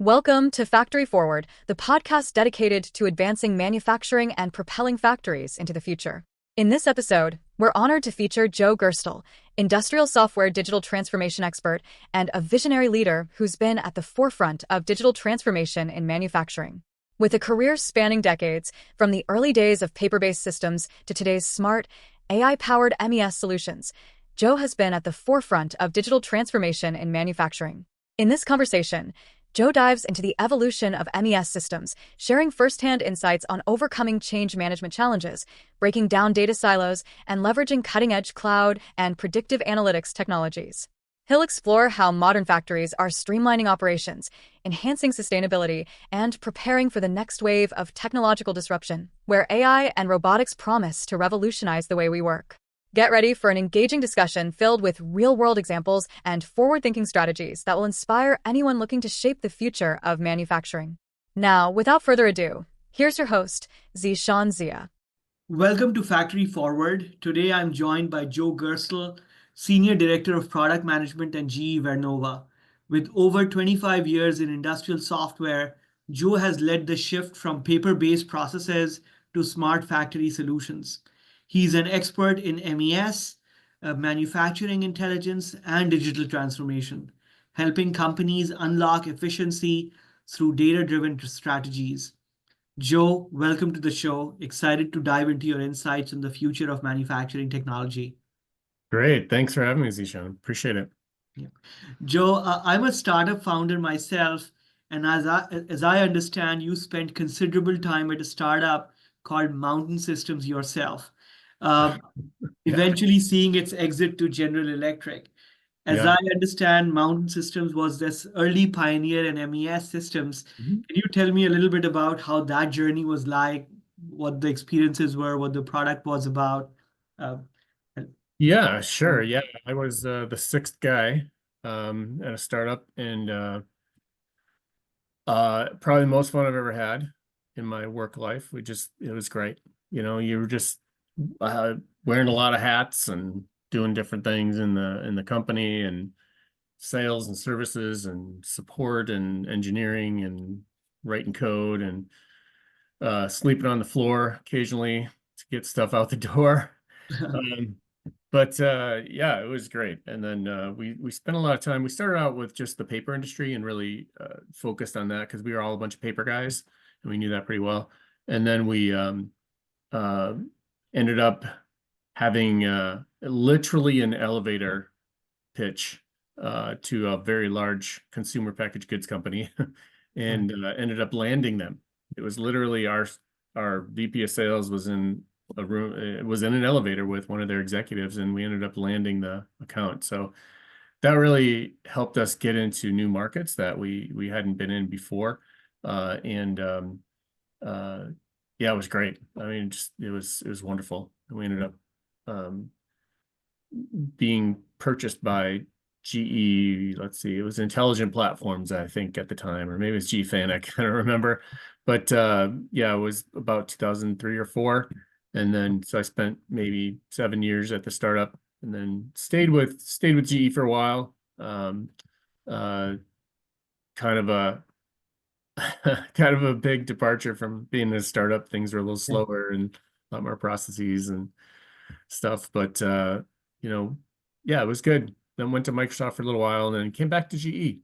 Welcome to Factory Forward, the podcast dedicated to advancing manufacturing and propelling factories into the future. In this episode, we're honored to feature Joe Gerstl, industrial software digital transformation expert and a visionary leader who's been at the forefront of digital transformation in manufacturing. With a career spanning decades, from the early days of paper-based systems to today's smart, AI-powered MES solutions, Joe has been at the forefront of digital transformation in manufacturing. In this conversation, Joe dives into the evolution of MES systems, sharing firsthand insights on overcoming change management challenges, breaking down data silos, and leveraging cutting-edge cloud and predictive analytics technologies. He'll explore how modern factories are streamlining operations, enhancing sustainability, and preparing for the next wave of technological disruption, where AI and robotics promise to revolutionize the way we work. Get ready for an engaging discussion filled with real-world examples and forward-thinking strategies that will inspire anyone looking to shape the future of manufacturing. Now, without further ado, here's your host, Zishan Zia. Welcome to Factory Forward. Today I'm joined by Joe Gerstl, Senior Director of Product Management at GE Vernova. With over 25 years in industrial software, Joe has led the shift from paper-based processes to smart factory solutions. He's an expert in MES, manufacturing intelligence, and digital transformation, helping companies unlock efficiency through data-driven strategies. Joe, welcome to the show. Excited to dive into your insights on the future of manufacturing technology. Great. Thanks for having me, Zishan. Appreciate it. Yeah. Joe, I'm a startup founder myself, and as I understand, you spent considerable time at a startup called Mountain Systems yourself, uh, Yeah. eventually seeing its exit to General Electric. As Yeah. I understand, Mountain Systems was this early pioneer in MES systems. Mhm. Can you tell me a little bit about how that journey was like, what the experiences were, what the product was about? Uh, Yeah, sure. Yeah. I was the sixth guy at a startup, and probably the most fun I've ever had in my work life. It was great. You were just uh, wearing a lot of hats and doing different things in the company, and sales and services and support and engineering and writing code and sleeping on the floor occasionally to get stuff out the door. Um, but yeah, it was great. And then we spent a lot of time. We started out with just the paper industry and really focused on that because we were all a bunch of paper guys and we knew that pretty well. And then we uh, ended up having literally an elevator pitch to a very large consumer packaged goods company and ended up landing them. It was literally our VP of sales was in a room, it was in an elevator with one of their executives, and we ended up landing the account. So that really helped us get into new markets that we hadn't been in before. And yeah, it was great. I mean, it was wonderful. And we ended up being purchased by GE. Let's see, it was Intelligent Platforms, I think, at the time, or maybe it was GFAN. I can't remember. But yeah, it was about 2003 or four. And then so I spent maybe 7 years at the startup, and then stayed with GE for a while. Uh, kind of a kind of a big departure from being a startup. Things were a little Yeah. slower and a lot more processes and stuff. But you know, yeah, it was good. Then went to Microsoft for a little while, and then came back to GE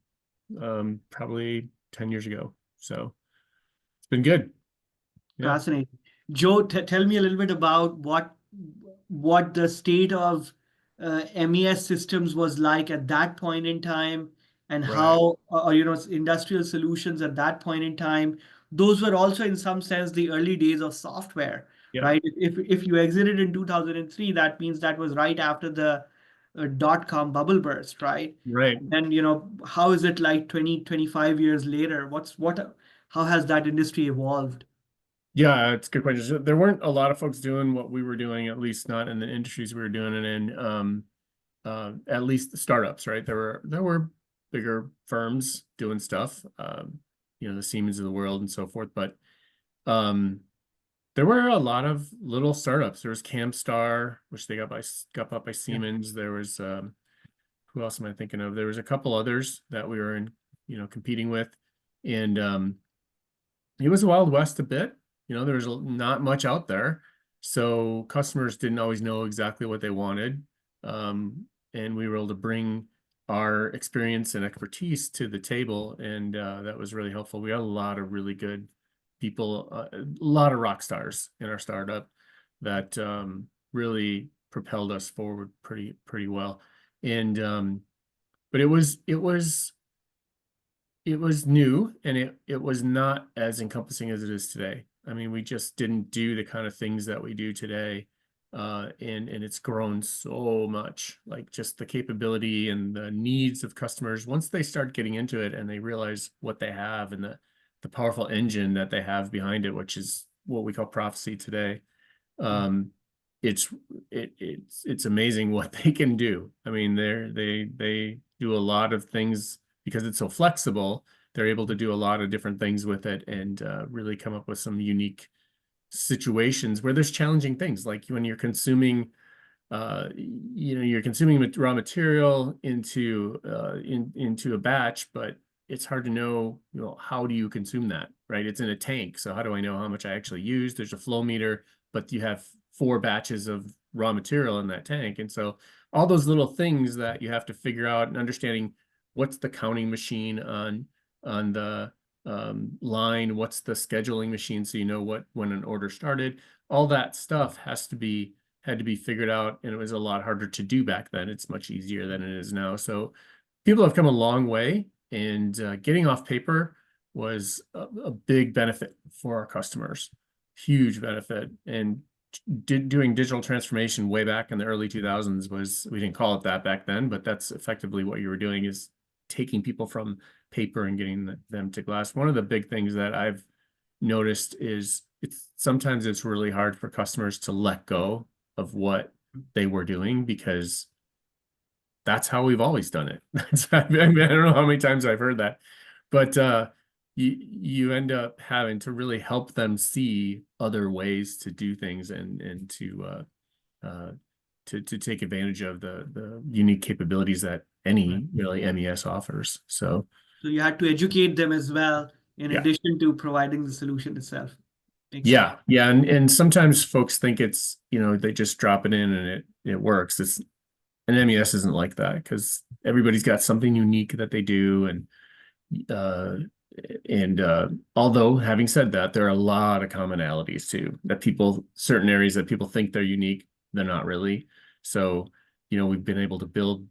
probably 10 years ago. So it's been good. Yeah. Fascinating. Joe, tell me a little bit about what the state of MES systems was like at that point in time, and Right. how industrial solutions at that point in time. Those were also, in some sense, the early days of software, Yeah. right? If you exited in 2003, that means that was right after the dot-com bubble burst, right? Right. And how is it like 25 years later? How has that industry evolved? Yeah, it's a good question. So there weren't a lot of folks doing what we were doing, at least not in the industries we were doing it in. At least the startups, right? There were bigger firms doing stuff, the Siemens of the world and so forth. But um, there were a lot of little startups. There was Camstar, which they got bought by Yeah. Siemens. There was who else am I thinking of? There was a couple others that we were competing with. And it was a Wild West a bit. There was not much out there. So customers didn't always know exactly what they wanted. And we were able to bring our experience and expertise to the table. And that was really helpful. We had a lot of really good people, a lot of rock stars in our startup that really propelled us forward pretty well. And but it was new, and it was not as encompassing as it is today. I mean, we just didn't do the kind of things that we do today. And it's grown so much, like just the capability and the needs of customers. Once they start getting into it and they realize what they have and the powerful engine that they have behind it, which is what we call Prophecy today. It's amazing what they can do. I mean, they do a lot of things because it's so flexible. They're able to do a lot of different things with it and really come up with some unique situations where there's challenging things, like when you're consuming raw material into a batch, but it's hard to know, how do you consume that, right? It's in a tank, so how do I know how much I actually use? There's a flow meter, but you have 4 batches of raw material in that tank, and so all those little things that you have to figure out, and understanding what's the counting machine on the line, what's the scheduling machine, so you know when an order started. All that stuff had to be figured out, and it was a lot harder to do back then. It's much easier than it is now. So people have come a long way, and getting off paper was a big benefit for our customers, huge benefit. And doing digital transformation way back in the early 2000s we didn't call it that back then, but that's effectively what you were doing, is taking people from paper and getting them to glass. One of the big things that I've noticed is sometimes it's really hard for customers to let go of what they were doing, because that's how we've always done it. I don't know how many times I've heard that, but you end up having to really help them see other ways to do things and to take advantage of the unique capabilities that any really MES offers. So you had to educate them as well, in addition to providing the solution itself. Yeah. And sometimes folks think it's, they just drop it in and it works. An MES isn't like that, because everybody's got something unique that they do. And although having said that, there are a lot of commonalities too, certain areas that people think they're unique, they're not really. So, we've been able to build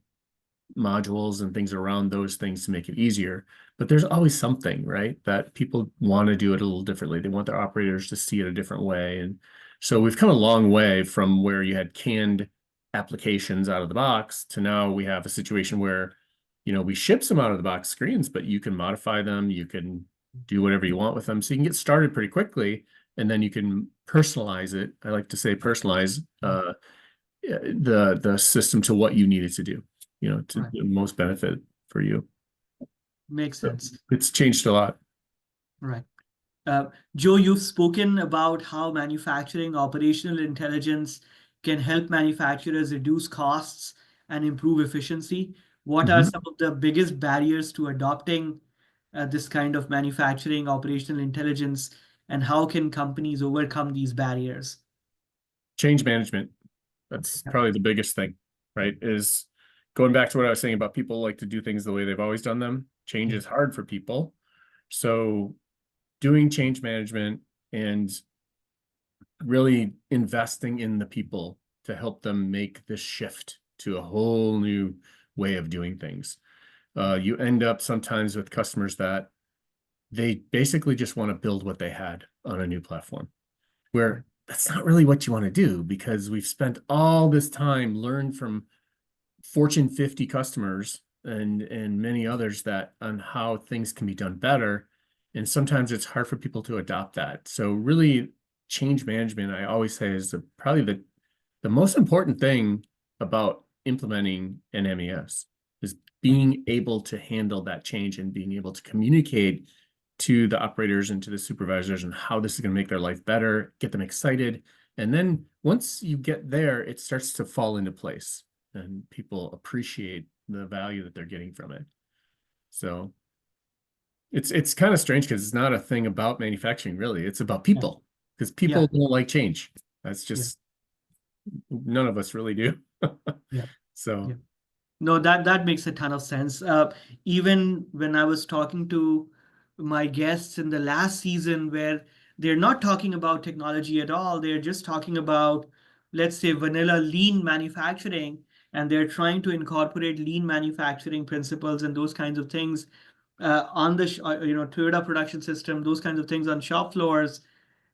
modules and things around those things to make it easier, but there's always something, right, that people want to do it a little differently. They want their operators to see it a different way. And so we've come a long way from where you had canned applications out of the box to now we have a situation where, we ship some out of the box screens, but you can modify them, you can do whatever you want with them. So you can get started pretty quickly, and then you can personalize it. I like to say personalize the system to what you need it to do, to the most benefit for you. Makes sense. So it's changed a lot. Right. Joe, you've spoken about how manufacturing operational intelligence can help manufacturers reduce costs and improve efficiency. What are some of the biggest barriers to adopting this kind of manufacturing operational intelligence, and how can companies overcome these barriers? Change management. That's probably the biggest thing, right? Is going back to what I was saying about people like to do things the way they've always done them. Change is hard for people. So doing change management and really investing in the people to help them make this shift to a whole new way of doing things. You end up sometimes with customers that they basically just want to build what they had on a new platform, where that's not really what you want to do, because we've spent all this time learned from Fortune 50 customers and many others on how things can be done better. And sometimes it's hard for people to adopt that. So really, change management, I always say, is probably the most important thing about implementing an MES, is being able to handle that change and being able to communicate to the operators and to the supervisors and how this is going to make their life better, get them excited. And then once you get there, it starts to fall into place and people appreciate the value that they're getting from it. So It's kind of strange because it's not a thing about manufacturing, really. It's about Yeah. people, because people Yeah. don't like change. That's Yeah. just none of us really do. Yeah. So Yeah. No, that makes a ton of sense. Even when I was talking to my guests in the last season, where they're not talking about technology at all, they're just talking about, let's say, vanilla lean manufacturing, and they're trying to incorporate lean manufacturing principles and those kinds of things on the Toyota production system, those kinds of things on shop floors.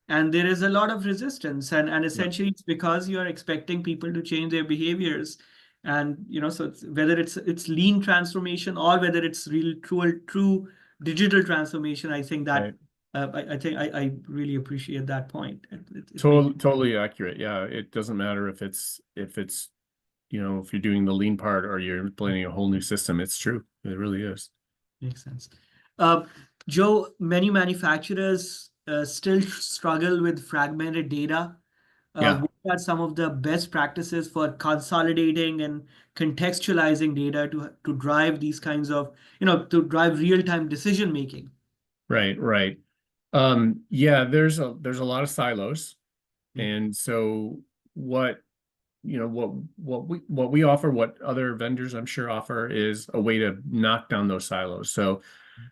And there is a lot of resistance, and yeah, essentially it's because you are expecting people to change their behaviors. And so whether it's lean transformation or whether it's real true digital transformation, I think that right. I really appreciate that point. It makes Totally accurate. Yeah, it doesn't matter if it's if you're doing the lean part or you're implementing a whole new system. It's true. It really is. Makes sense. Uh, Joe, many manufacturers still struggle with fragmented data. Yeah. What are some of the best practices for consolidating and contextualizing data to drive these kinds of, to drive real-time decision making? Right, right. Yeah, there's a lot of silos. Yeah. And so what what we offer, what other vendors I'm sure offer, is a way to knock down those silos. So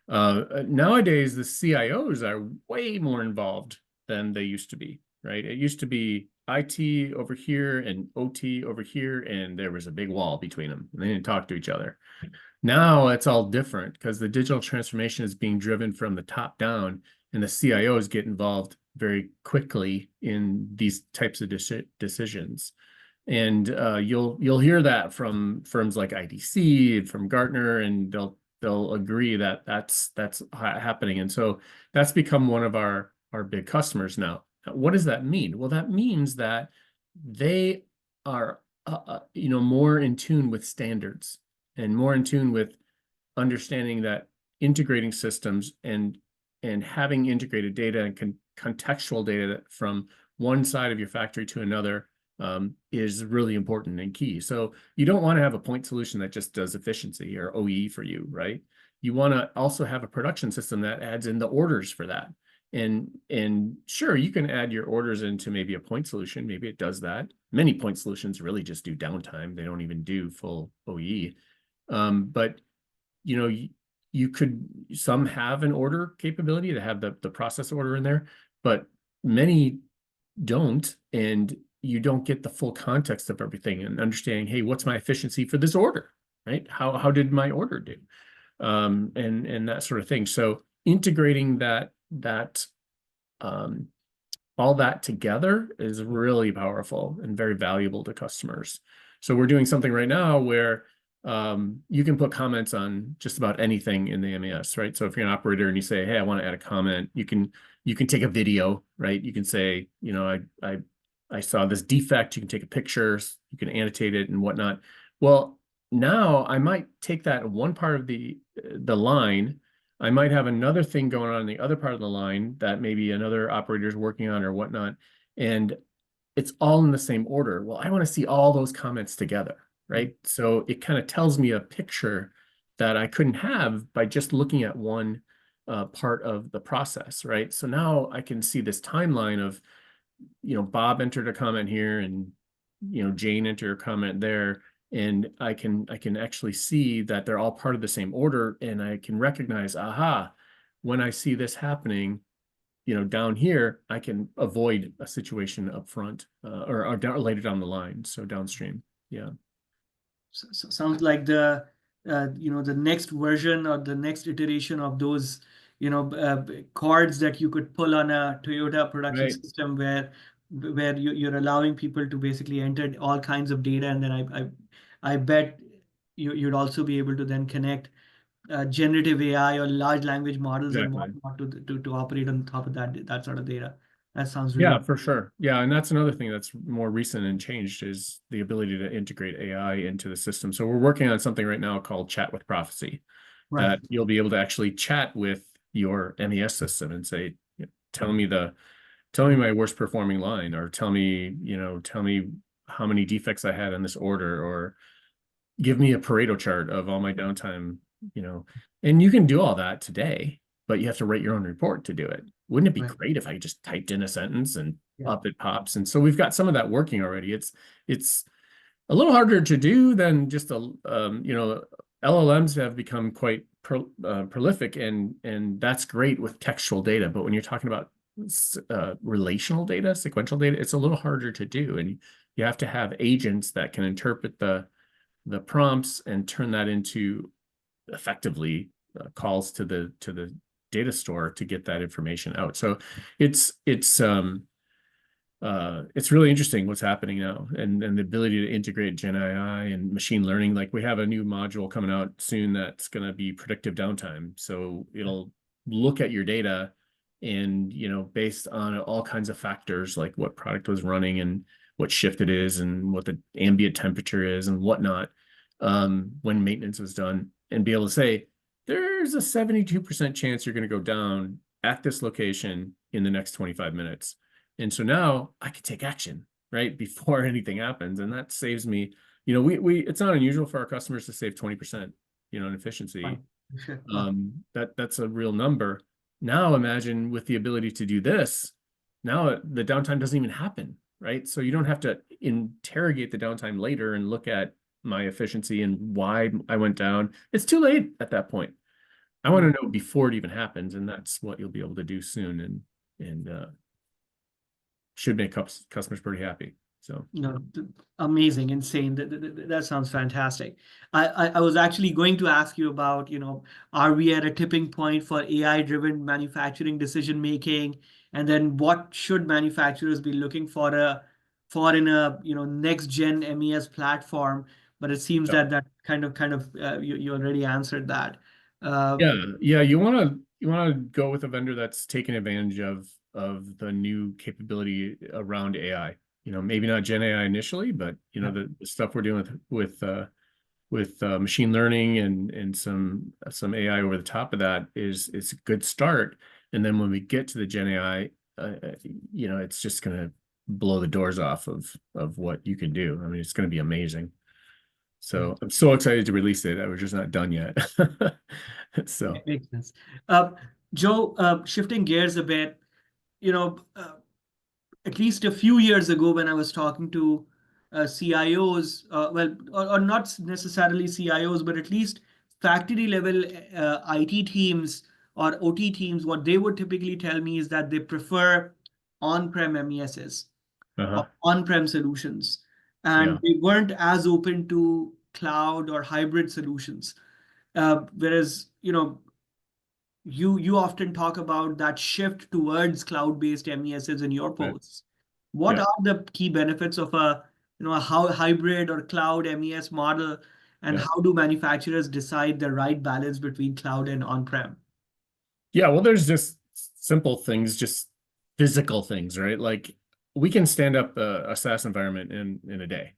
nowadays the CIOs are way more involved than they used to be, right? It used to be IT over here and OT over here, and there was a big wall between them, and they didn't talk to each other. Now it's all different because the digital transformation is being driven from the top down, and the CIOs get involved very quickly in these types of decisions. And you'll hear that from firms like IDC and from Gartner, and they'll agree that that's happening. And so that's become one of our big customers now. What does that mean? Well, that means that they are more in tune with standards and more in tune with understanding that integrating systems and having integrated data and contextual data from one side of your factory to another is really important and key. So you don't want to have a point solution that just does efficiency or OE for you, right? You want to also have a production system that adds in the orders for that. And sure, you can add your orders into maybe a point solution. Maybe it does that. Many point solutions really just do downtime. They don't even do full OE. But you could, some have an order capability to have the process order in there, but many don't, and you don't get the full context of everything and understanding, hey, what's my efficiency for this order, right? How did my order do? And that sort of thing. So integrating that all that together is really powerful and very valuable to customers. So we're doing something right now where you can put comments on just about anything in the MES, right? So if you're an operator and you say, hey, I want to add a comment, you can take a video, right? You can say, I saw this defect. You can take a picture, you can annotate it and whatnot. Well, now I might take that one part of the line. I might have another thing going on in the other part of the line that maybe another operator is working on or whatnot, and it's all in the same order. Well, I want to see all those comments together, right? So it kind of tells me a picture that I couldn't have by just looking at one part of the process, right? So now I can see this timeline of, Bob entered a comment here and, Jane entered a comment there. And I can actually see that they're all part of the same order, and I can recognize, aha, when I see this happening, down here, I can avoid a situation up front or later down the line. So downstream. Yeah. Sounds like the next version or the next iteration of those cards that you could pull on a Toyota production Right. system, where you're allowing people to basically enter all kinds of data, and then I bet you'd also be able to then connect generative AI or large language models and Exactly. whatnot to operate on top of that sort of data. That sounds Yeah, really for sure. Yeah, and that's another thing that's more recent and changed is the ability to integrate AI into the system. So we're working on something right now called Chat with Prophecy, right. that you'll be able to actually chat with your MES system and say, tell me my worst performing line, or tell me how many defects I had in this order, or give me a Pareto chart of all my downtime, and you can do all that today. but you have to write your own report to do it. Wouldn't it be Right. great if I just typed in a sentence and Yeah. up it pops? And so we've got some of that working already. It's a little harder to do than just LLMs have become quite prolific, and that's great with textual data. But when you're talking about relational data, sequential data, it's a little harder to do, and you have to have agents that can interpret the prompts and turn that into effectively calls to the data store to get that information out. So it's really interesting what's happening now, and the ability to integrate Gen AI and machine learning. Like we have a new module coming out soon that's going to be predictive downtime. So it'll look at your data and, based on all kinds of factors like what product was running and what shift it is and what the ambient temperature is and whatnot, when maintenance was done, and be able to say, there's a 72% chance you're going to go down at this location in the next 25 minutes. And so now I can take action, right, before anything happens. And that saves me, it's not unusual for our customers to save 20%, in efficiency. Sure. Wow. That's a real number. Now imagine with the ability to do this, now the downtime doesn't even happen, right? So you don't have to interrogate the downtime later and look at my efficiency and why I went down. It's too late at that point. I want to know before it even happens, and that's what you'll be able to do soon, and should make customers pretty happy. So amazing, insane. That sounds fantastic. I was actually going to ask you about, are we at a tipping point for AI-driven manufacturing decision making, and then what should manufacturers be looking for in a next gen MES platform? But it seems that kind of you already answered that. Yeah. You want to go with a vendor that's taking advantage of the new capability around AI. Maybe not Gen AI initially, but the stuff we're doing with machine learning and some AI over the top of that is a good start. And then when we get to the Gen AI, it's just going to blow the doors off of what you can do. I mean, it's going to be amazing. So I'm so excited to release it. We're just not done yet. So it makes sense. Joe, shifting gears a bit, at least a few years ago when I was talking to CIOs, or not necessarily CIOs, but at least factory level IT teams or OT teams, what they would typically tell me is that they prefer on-prem MESs, or on-prem solutions, and they weren't as open to cloud or hybrid solutions. Whereas, you often talk about that shift towards cloud-based MESs in your posts. What are the key benefits of a hybrid or cloud MES model, and how do manufacturers decide the right balance between cloud and on-prem? Yeah, well, there's just simple things, just physical things, right? Like we can stand up a SaaS environment in a day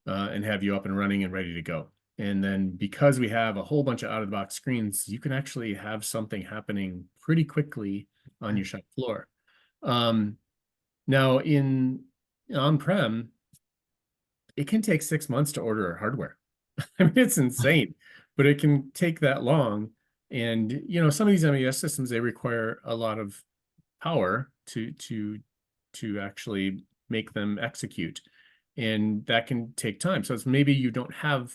and have you up and running and ready to go. And then because we have a whole bunch of out-of-the-box screens, you can actually have something happening pretty quickly on your shop floor. Now in on-prem, it can take 6 months to order hardware. I mean, it's insane, but it can take that long. And some of these MES systems, they require a lot of power to actually make them execute. And that can take time. So it's maybe you don't have,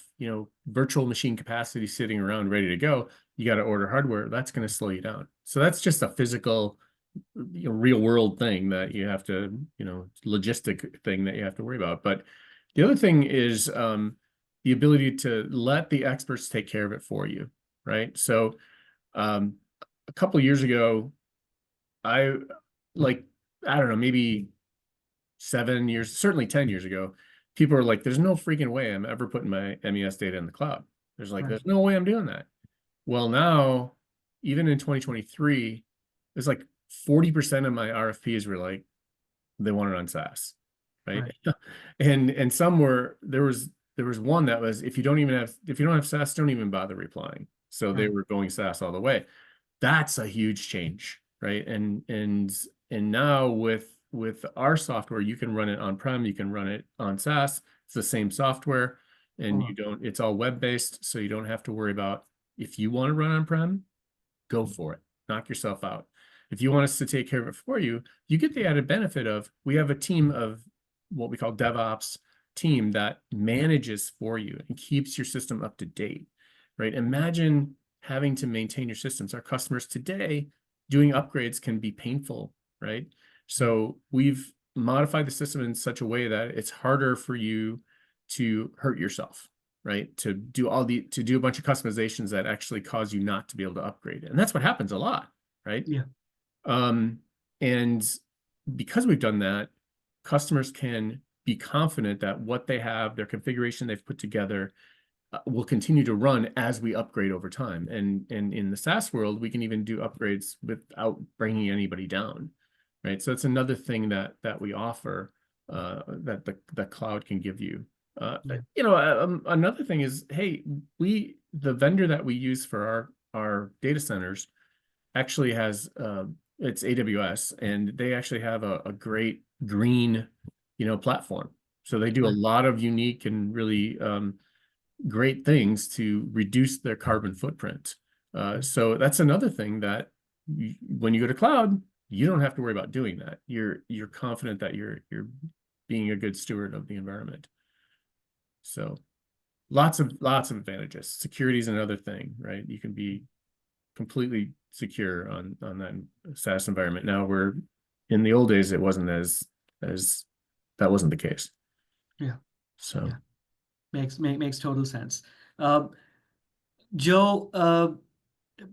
virtual machine capacity sitting around ready to go. You got to order hardware. That's going to slow you down. So that's just a physical, real world thing that you have to, logistic thing that you have to worry about. But the other thing is the ability to let the experts take care of it for you, right? So a couple of years ago, I don't know, maybe 7 years, certainly 10 years ago, people were like, there's no freaking way I'm ever putting my MES data in the cloud. There's no way I'm doing that. Well, now, even in 2023, there's like 40% of my RFPs were like, they want it on SaaS, right? And some there was one that was, if you don't have SaaS, don't even bother replying. So they were going SaaS all the way. That's a huge change, right? And now with our software, you can run it on-prem, you can run it on SaaS. It's the same software, and it's all web-based, so you don't have to worry about if you want to run on-prem, go for it, knock yourself out. If you want us to take care of it for you, you get the added benefit of, we have a team of what we call DevOps team that manages for you and keeps your system up to date, right? Imagine having to maintain your systems. Our customers today, doing upgrades can be painful, right? So we've modified the system in such a way that it's harder for you to hurt yourself, right? To do a bunch of customizations that actually cause you not to be able to upgrade. And that's what happens a lot, right? Yeah. And because we've done that, customers can be confident that what they have, their configuration they've put together, will continue to run as we upgrade over time. And in the SaaS world, we can even do upgrades without bringing anybody down, right? So it's another thing that we offer, that the cloud can give you. Another thing is, hey, the vendor that we use for our data centers actually has, it's AWS, and they actually have a great green, platform. So they do a lot of unique and really great things to reduce their carbon footprint. So that's another thing that when you go to cloud, you don't have to worry about doing that. You're confident that you're being a good steward of the environment. So lots of advantages. Security is another thing, right? You can be completely secure on that SaaS environment. Now, in the old days, it wasn't as that wasn't the case. Yeah. So yeah. Makes total sense. Joe,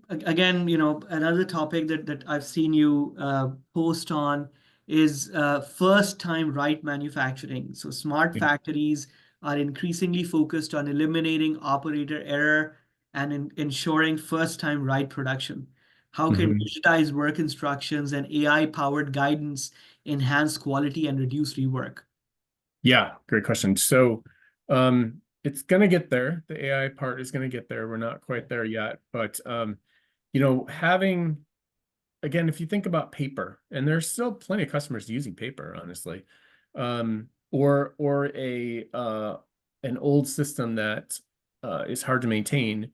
again, another topic that I've seen you post on is first-time right manufacturing. So smart factories are increasingly focused on eliminating operator error and ensuring first-time right production. How can digitized work instructions and AI-powered guidance enhance quality and reduce rework? Yeah, great question. So it's going to get there. The AI part is going to get there. We're not quite there yet, but having, again, if you think about paper, and there's still plenty of customers using paper, honestly, or an old system that is hard to maintain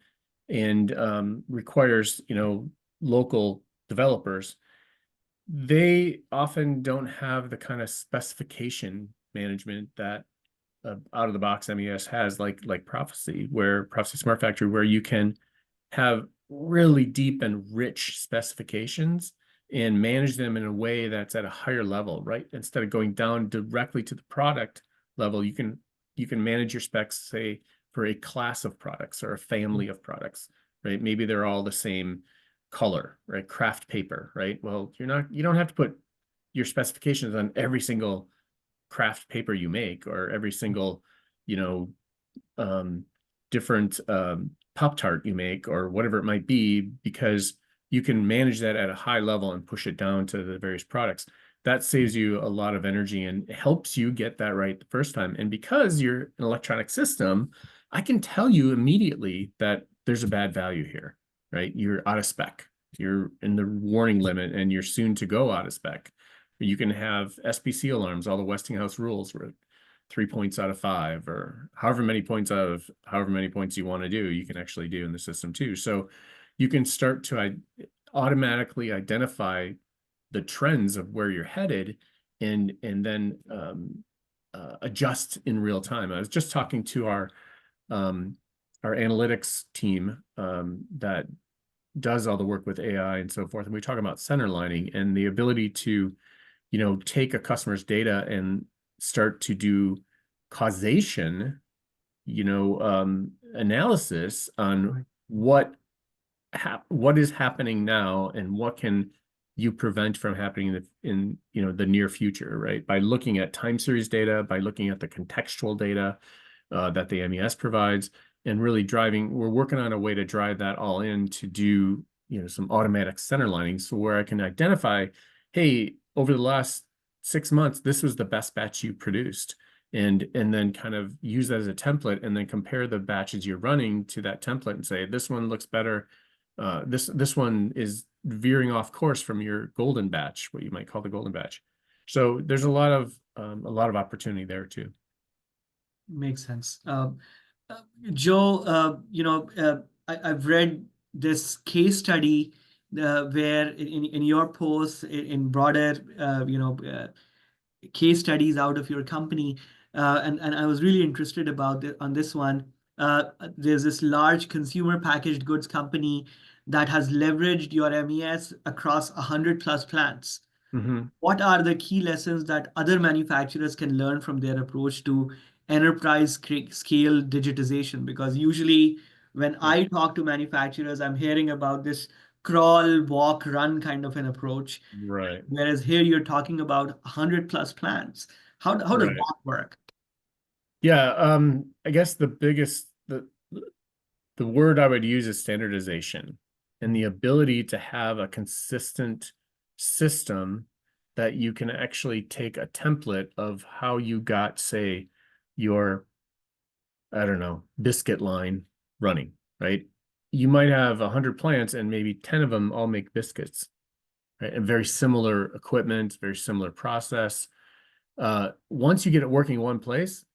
and requires local developers, they often don't have the kind of specification management that out of the box MES has, like Prophecy Smart Factory, where you can have really deep and rich specifications and manage them in a way that's at a higher level, right? Instead of going down directly to the product level, you can manage your specs, say, for a class of products or a family of products, right? Maybe they're all the same color, right? Craft paper, right? Well, you don't have to put your specifications on every single craft paper you make, or every single, different Pop-Tart you make, or whatever it might be, because you can manage that at a high level and push it down to the various products. That saves you a lot of energy and helps you get that right the first time. And because you're an electronic system, I can tell you immediately that there's a bad value here, right? You're out of spec. You're in the warning limit, and you're soon to go out of spec. You can have SPC alarms, all the Westinghouse rules, where 3 points out of 5, or however many points out of however many points you want to do, you can actually do in the system too. So you can start to automatically identify the trends of where you're headed, and then adjust in real time. I was just talking to our analytics team that does all the work with AI and so forth, and we talk about center lining and the ability to take a customer's data and start to do causation, analysis on what is happening now and what can you prevent from happening in the near future, right? By looking at time series data, by looking at the contextual data that the MES provides, and really we're working on a way to drive that all in to do some automatic center lining, so where I can identify, hey, over the last 6 months, this was the best batch you produced, and then kind of use that as a template, and then compare the batches you're running to that template and say, this one looks better. This one is veering off course from your golden batch, what you might call the golden batch. So there's a lot of opportunity there too. Makes sense. Joe, I've read this case study where in your posts, in broader, case studies out of your company, and I was really interested about on this one. There's this large consumer packaged goods company that has leveraged your MES across 100 plus plants. Mm-hmm. What are the key lessons that other manufacturers can learn from their approach to enterprise scale digitization? Because usually when I talk to manufacturers, I'm hearing about this crawl, walk, run kind of an approach. Right. Whereas here you're talking about 100 plus plants. How does Right. that work? Yeah. I guess the word I would use is standardization, and the ability to have a consistent system that you can actually take a template of how you got, say, your, I don't know, biscuit line running, right? You might have 100 plants and maybe 10 of them all make biscuits, right? And very similar equipment, very similar process. Once you get it working in one place,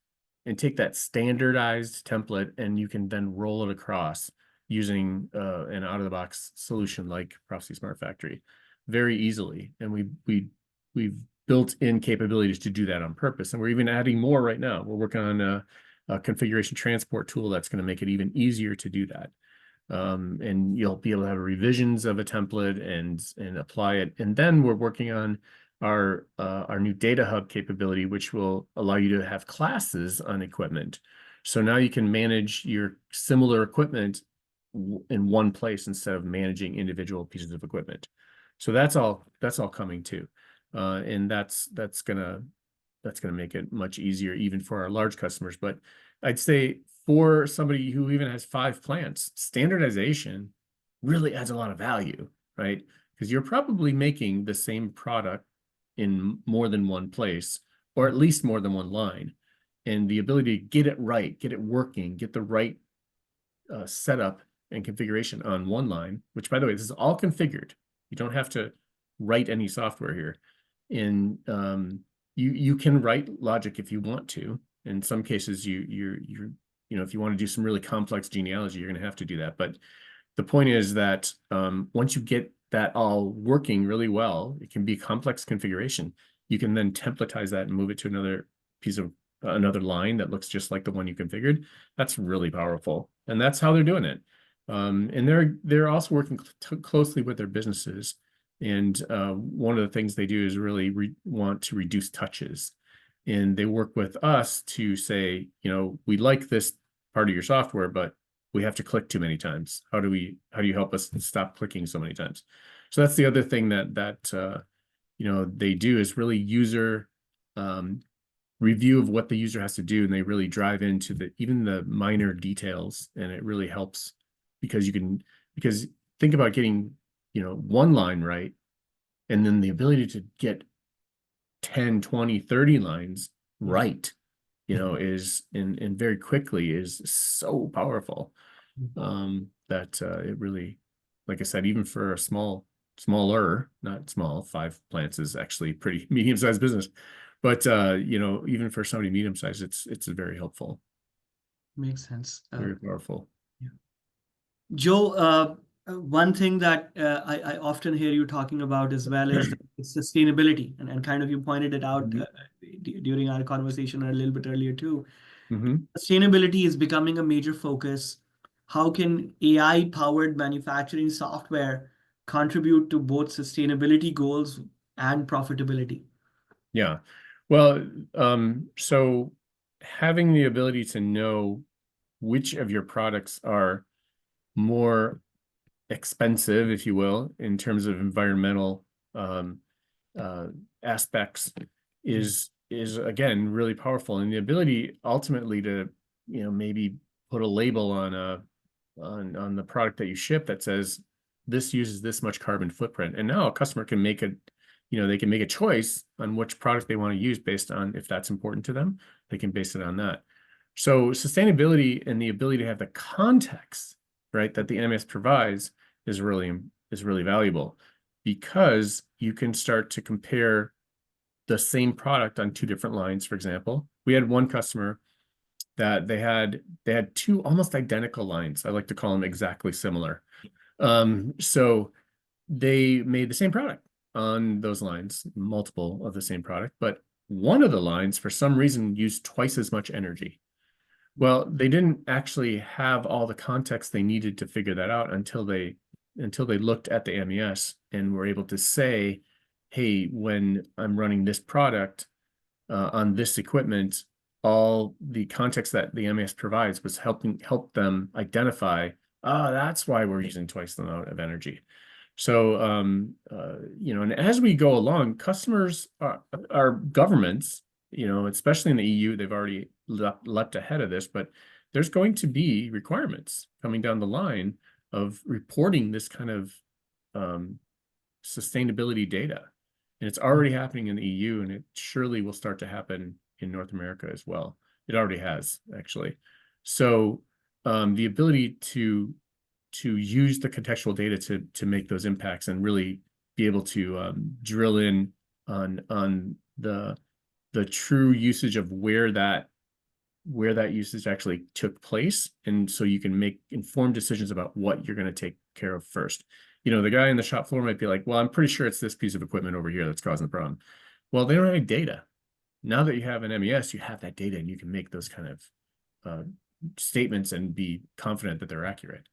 and take that standardized template, and you can then roll it across using an out-of-the-box solution like Prophecy Smart Factory very easily. And we've built in capabilities to do that on purpose, and we're even adding more right now. We're working on a configuration transport tool that's going to make it even easier to do that. And you'll be able to have revisions of a template and apply it. And then we're working on our new data hub capability, which will allow you to have classes on equipment. So now you can manage your similar equipment in one place instead of managing individual pieces of equipment. So that's all coming too, and that's gonna make it much easier even for our large customers. But I'd say for somebody who even has 5 plants, standardization really adds a lot of value, right? Because you're probably making the same product in more than one place, or at least more than one line. And the ability to get it right, get it working, get the right setup and configuration on one line, which, by the way, this is all configured. You don't have to write any software here. And you can write logic if you want to. In some cases, if you want to do some really complex genealogy, you're going to have to do that. But the point is that once you get that all working really well, it can be complex configuration. You can then templatize that and move it to another piece of another line that looks just like the one you configured. That's really powerful, and that's how they're doing it. And they're also working closely with their businesses. And one of the things they do is really want to reduce touches. And they work with us to say, we like this part of your software, but we have to click too many times. How do you help us stop clicking so many times? So that's the other thing that they do is really user review of what the user has to do, and they really drive into even the minor details, and it really helps because think about getting one line right, and then the ability to get 10, 20, 30 lines right, is and very quickly is so powerful. That it really, like I said, even for a smaller, not small, 5 plants is actually pretty medium-sized business. But even for somebody medium-sized, it's very helpful. Makes sense. Very powerful. Yeah. Joe, one thing that I often hear you talking about as well is sustainability, and kind of you pointed it out during our conversation a little bit earlier too. Mm-hmm. Sustainability is becoming a major focus. How can AI-powered manufacturing software contribute to both sustainability goals and profitability? Yeah. Well, so having the ability to know which of your products are more expensive, if you will, in terms of environmental aspects is again really powerful. And the ability ultimately to maybe put a label on the product that you ship that says this uses this much carbon footprint, and now a customer can make they can make a choice on which product they want to use based on if that's important to them. They can base it on that. So sustainability and the ability to have the context, right, that the MES provides is really valuable, because you can start to compare the same product on 2 different lines. For example, we had one customer that they had 2 almost identical lines. I like to call them exactly similar. So they made the same product on those lines, multiple of the same product, but one of the lines, for some reason, used twice as much energy. Well, they didn't actually have all the context they needed to figure that out until they looked at the MES and were able to say, hey, when I'm running this product on this equipment, all the context that the MES provides was help them identify, that's why we're using twice the amount of energy. So, and as we go along, customers are governments, especially in the EU, they've already leapt ahead of this, but there's going to be requirements coming down the line of reporting this kind of sustainability data. And it's already happening in the EU, and it surely will start to happen in North America as well. It already has, actually. So the ability to use the contextual data to make those impacts and really be able to drill in on the true usage of where that usage actually took place, and so you can make informed decisions about what you're going to take care of first. The guy in the shop floor might be like, well, I'm pretty sure it's this piece of equipment over here that's causing the problem. Well, they don't have any data. Now that you have an MES, you have that data, and you can make those kind of statements and be confident that they're accurate.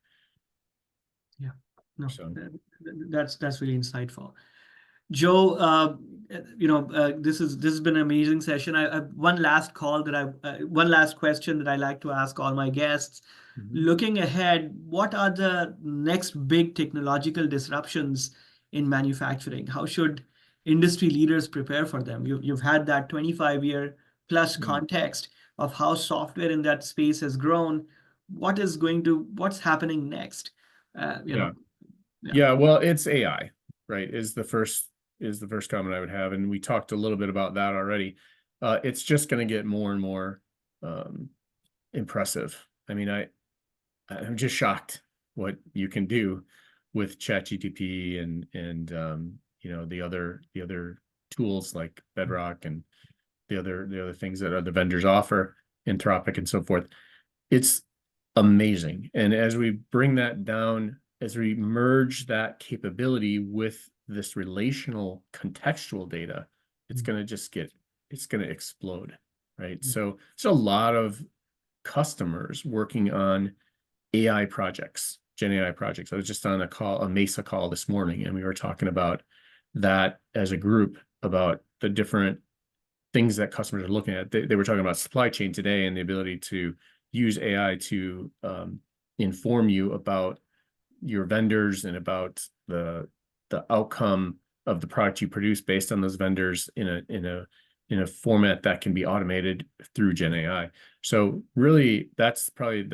Yeah, no, So that's really insightful. Joe, this has been an amazing session. I one last question that I like to ask all my guests. Mm-hmm. Looking ahead, what are the next big technological disruptions in manufacturing? How should industry leaders prepare for them? You've had that 25-year plus context of how software in that space has grown. What's happening next? Yeah, well, it's AI, right? Is the first comment I would have, and we talked a little bit about that already. It's just going to get more and more impressive. I mean, I'm just shocked what you can do with ChatGPT and the other tools like Bedrock and the other things that other vendors offer, Anthropic and so forth. It's amazing. And as we bring that down, as we merge that capability with this relational contextual data, it's going to explode, right? Mm-hmm. So there's a lot of customers working on AI projects, Gen AI projects. I was just on a Mesa call this morning, and we were talking about that as a group, about the different things that customers are looking at. They were talking about supply chain today and the ability to use AI to inform you about your vendors and about the outcome of the product you produce based on those vendors in a format that can be automated through Gen AI. So really, that's probably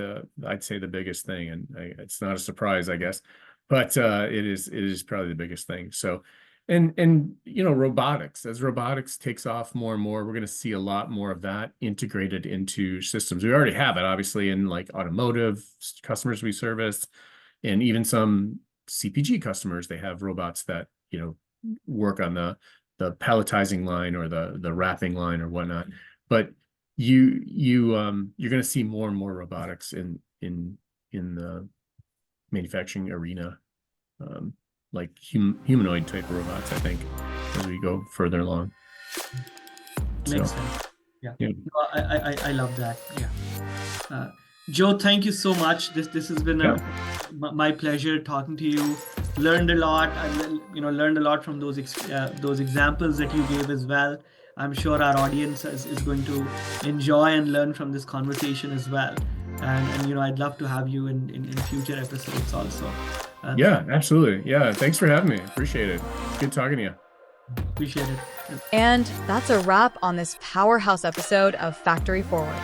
I'd say the biggest thing, and it's not a surprise, I guess, but it is probably the biggest thing. So, and robotics, as robotics takes off more and more, we're going to see a lot more of that integrated into systems. We already have it, obviously, in like automotive customers we service, and even some CPG customers. They have robots that work on the palletizing line or the wrapping line or whatnot. But you're going to see more and more robotics in the manufacturing arena, like humanoid type robots, I think, as we go further along. Makes sense. Yeah. I love that. Yeah. Joe, thank you so much. This has been my pleasure talking to you. Learned a lot. I learned a lot from those examples that you gave as well. I'm sure our audience is going to enjoy and learn from this conversation as well. And I'd love to have you in future episodes also. Yeah, absolutely. Yeah, thanks for having me. Appreciate it. Good talking to you. Appreciate it. And that's a wrap on this powerhouse episode of Factory Forward.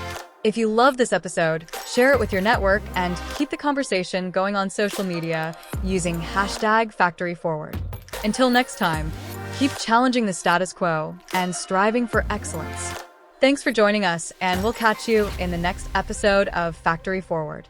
If you love this episode, share it with your network and keep the conversation going on social media using #FactoryForward. Until next time, keep challenging the status quo and striving for excellence. Thanks for joining us, and we'll catch you in the next episode of Factory Forward.